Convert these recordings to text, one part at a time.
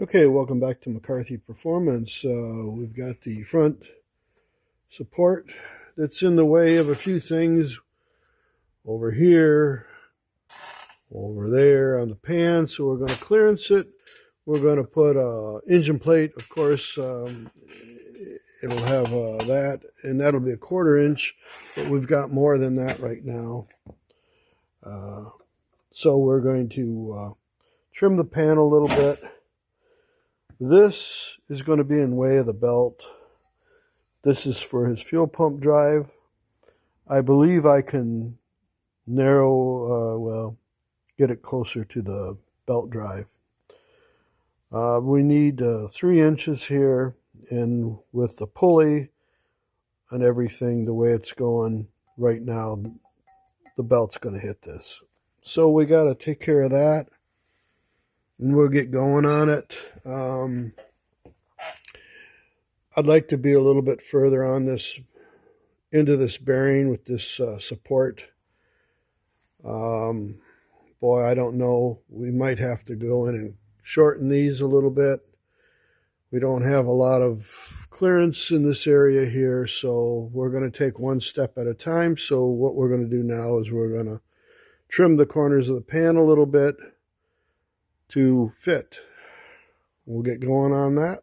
Okay, welcome back to McCarthy Performance. We've got the front support that's in the way of a few things over here, over there on the pan, so we're going to clearance it. We're going to put an engine plate, of course. It'll have that, and that'll be a 1/4 inch, but we've got more than that right now. So we're going to trim the pan a little bit. This is going to be in way of the belt. This is for his fuel pump drive. I believe I can get it closer to the belt drive. We need 3 inches here, and with the pulley and everything, the way it's going right now, the belt's going to hit this. So we got to take care of that, and we'll get going on it. I'd like to be a little bit further on this, into this bearing with this support. Boy, I don't know. We might have to go in and shorten these a little bit. We don't have a lot of clearance in this area here, so we're going to take one step at a time. So what we're going to do now is we're going to trim the corners of the pan a little bit to fit. We'll get going on that.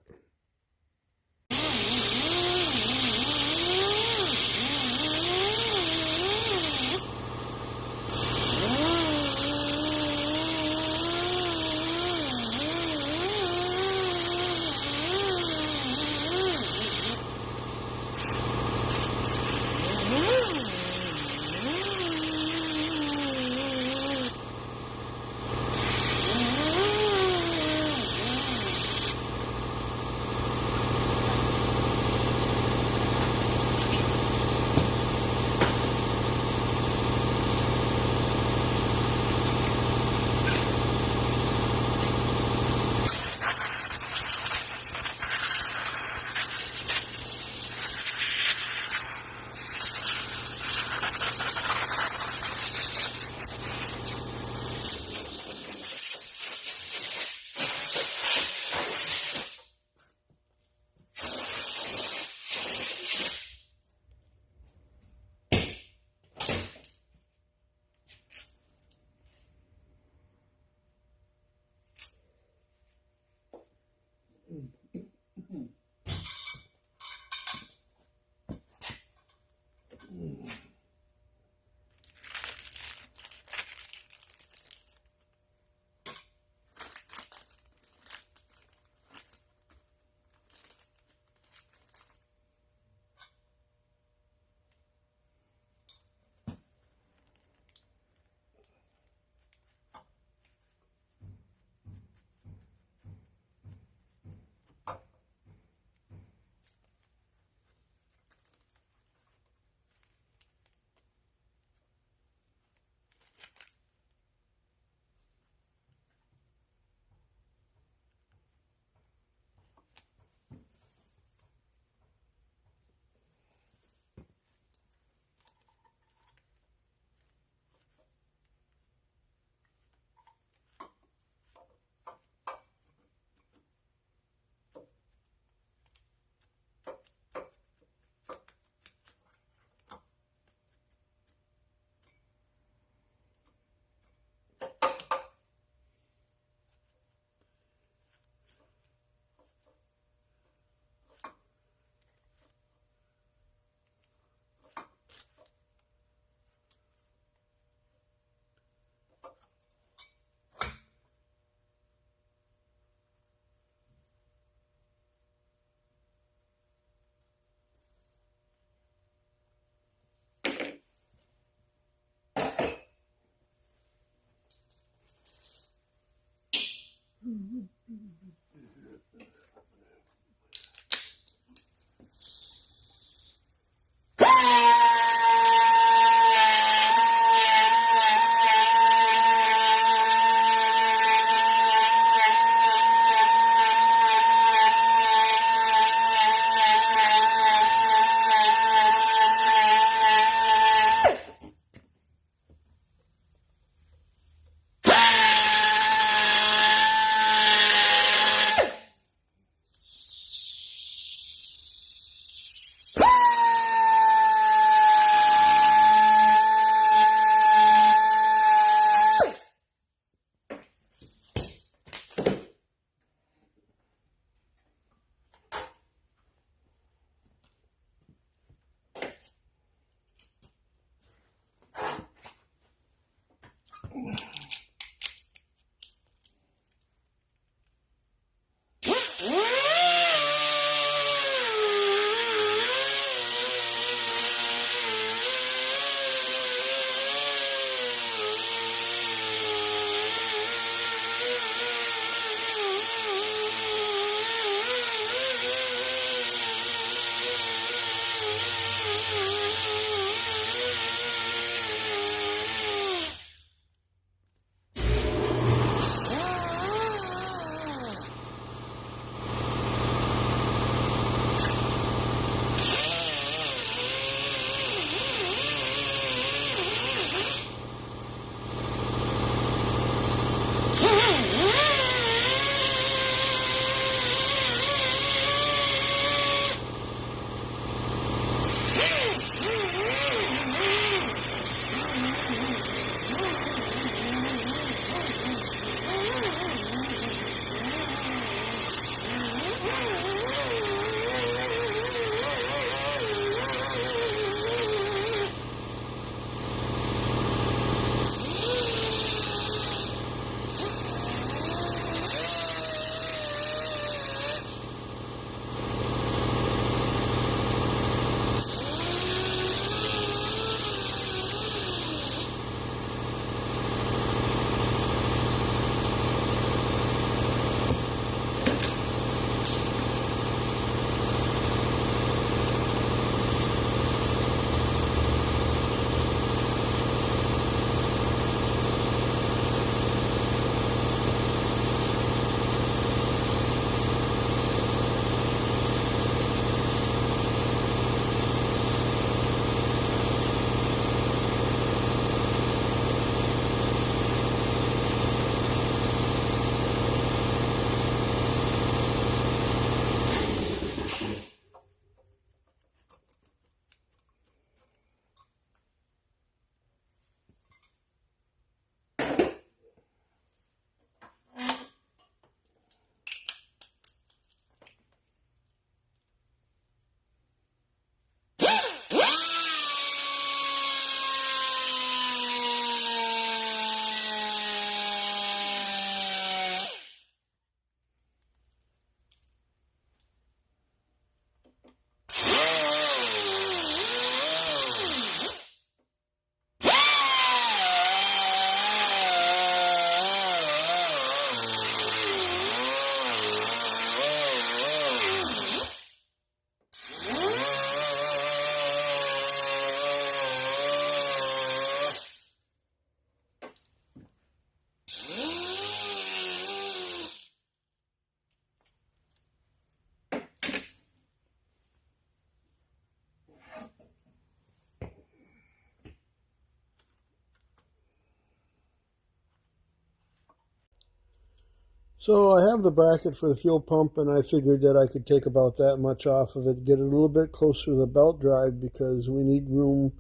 So I have the bracket for the fuel pump, and I figured that I could take about that much off of it, get it a little bit closer to the belt drive because we need room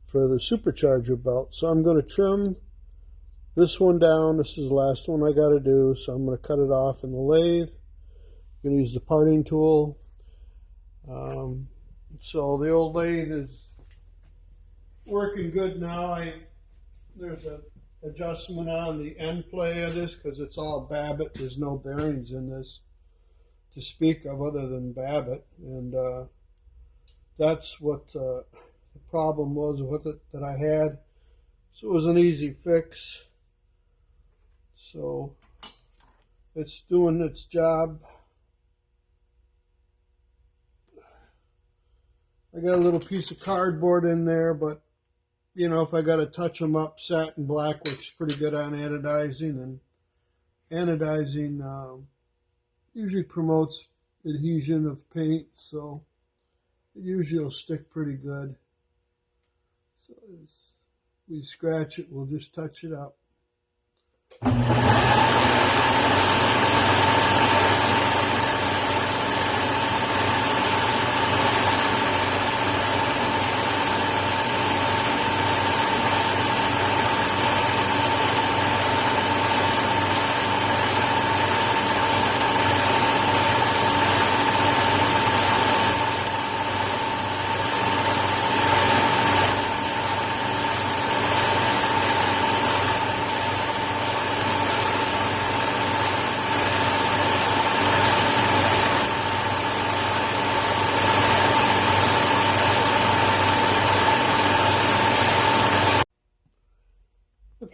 for the supercharger belt. So I'm going to trim this one down. This is the last one I got to do, so I'm going to cut it off in the lathe. I'm going to use the parting tool. So the old lathe is working good now. There's an adjustment on the end play of this because it's all Babbitt. There's no bearings in this to speak of other than Babbitt, and that's what the problem was with it that I had. So it was an easy fix. So it's doing its job. I got a little piece of cardboard in there, but you know, if I got to touch them up, satin black works pretty good on anodizing, and anodizing usually promotes adhesion of paint, so it usually will stick pretty good. So as we scratch it, we'll just touch it up.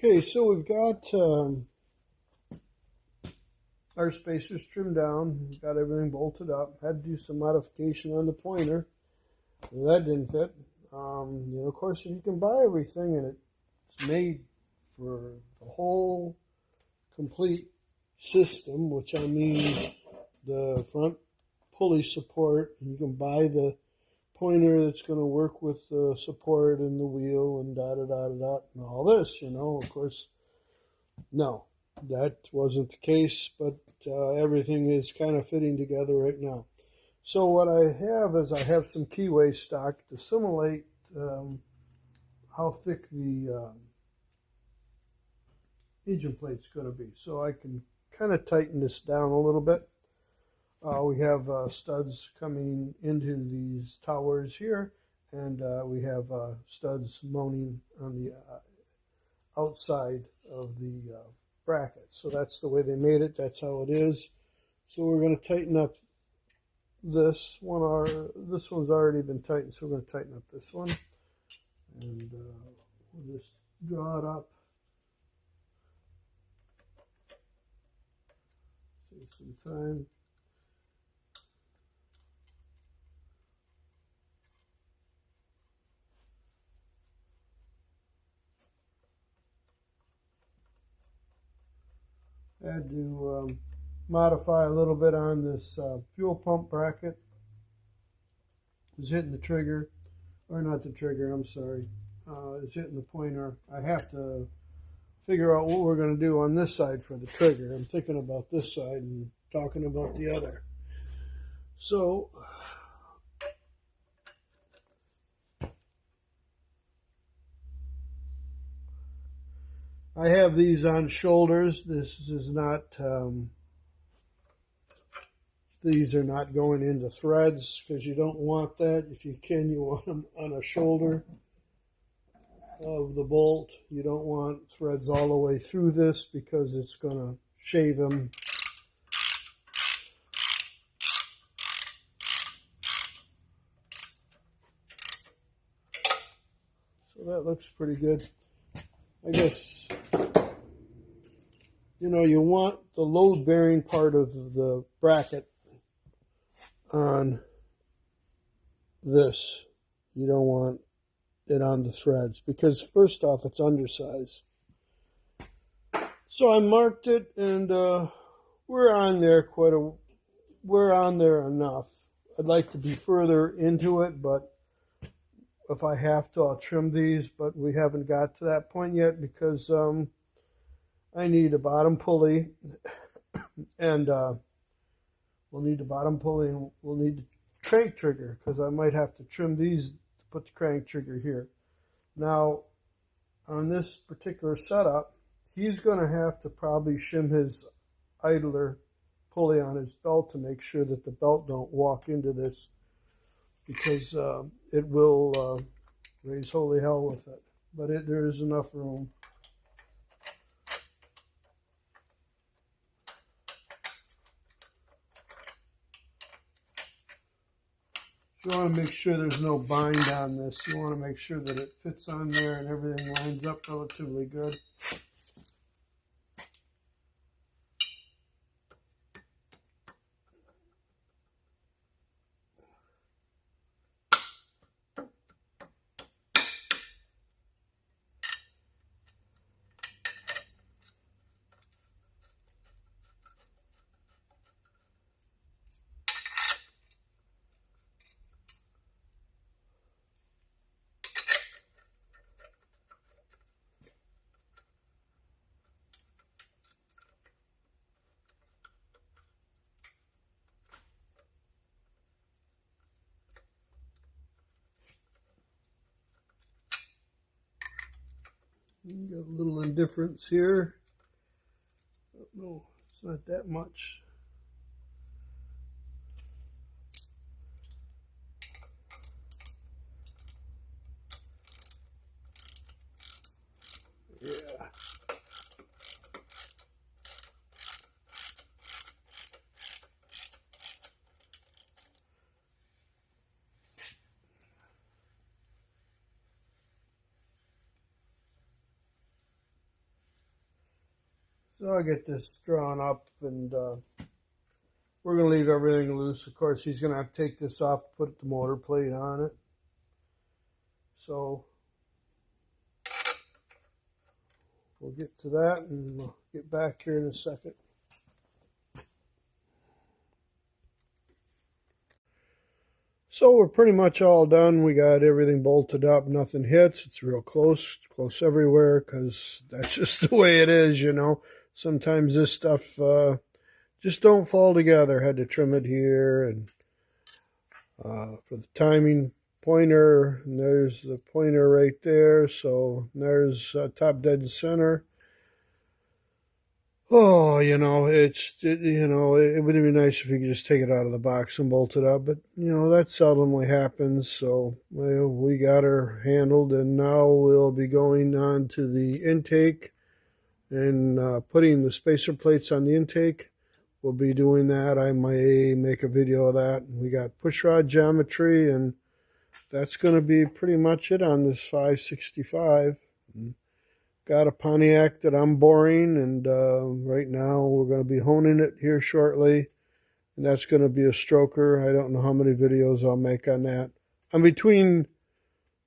Okay, so we've got our spacers trimmed down, we've got everything bolted up. Had to do some modification on the pointer. That didn't fit. You know, of course, if you can buy everything and it's made for the whole complete system, which I mean the front pulley support, and you can buy the pointer that's going to work with the support and the wheel and and all this, you know. Of course, no, that wasn't the case, but everything is kind of fitting together right now. So what I have is I have some keyway stock to simulate how thick the engine plate's going to be. So I can kind of tighten this down a little bit. We have studs coming into these towers here, and we have studs mounting on the outside of the bracket. So that's the way they made it. That's how it is. So we're going to tighten up this one. This one's already been tightened, so we're going to tighten up this one. And we'll just draw it up. Save some time. I had to modify a little bit on this fuel pump bracket. I was hitting the trigger, or not the trigger, I'm sorry. It's hitting the pointer. I have to figure out what we're going to do on this side for the trigger. I'm thinking about this side and talking about the other. So I have these on shoulders. This is not, these are not going into threads because you don't want that. If you can, you want them on a shoulder of the bolt. You don't want threads all the way through this because it's going to shave them. So that looks pretty good. I guess, you know, you want the load bearing part of the bracket on this. You don't want it on the threads because first off, it's undersized. So I marked it, and we're on there we're on there enough. I'd like to be further into it, but if I have to, I'll trim these, but we haven't got to that point yet because I need a bottom pulley And we'll need the bottom pulley, and we'll need the crank trigger, because I might have to trim these to put the crank trigger here. Now, on this particular setup, he's going to have to probably shim his idler pulley on his belt to make sure that the belt don't walk into this, because it will raise holy hell with it. But there is enough room. You want to make sure there's no bind on this. You want to make sure that it fits on there and everything lines up relatively good. Got a little indifference here. No, it's not that much. Yeah. So I'll get this drawn up, and we're going to leave everything loose. Of course, he's going to have to take this off to put the motor plate on it. So we'll get to that, and we'll get back here in a second. So we're pretty much all done. We got everything bolted up. Nothing hits. It's real close everywhere, because that's just the way it is, you know. Sometimes this stuff just don't fall together. Had to trim it here, and for the timing pointer, and there's the pointer right there. So there's top dead center. Oh, you know, it would be nice if you could just take it out of the box and bolt it up, but you know, that seldomly happens. So well, we got her handled, and now we'll be going on to the intake and putting the spacer plates on the intake. We'll be doing that. I may make a video of that. We got pushrod geometry, and that's going to be pretty much it on this 565. Got a Pontiac that I'm boring, and right now we're going to be honing it here shortly, and that's going to be a stroker. I don't know how many videos I'll make on that. I'm between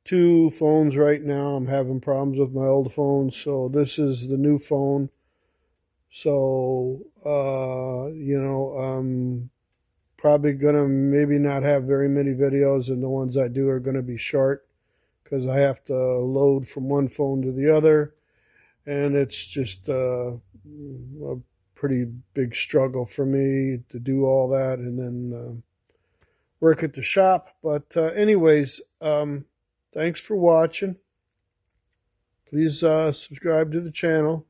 two phones right now. I'm having problems with my old phone, so this is the new phone. So you know, I'm probably going to maybe not have very many videos, and the ones I do are going to be short, because I have to load from one phone to the other. And it's just a pretty big struggle for me to do all that and then work at the shop. But anyways, thanks for watching. Please subscribe to the channel.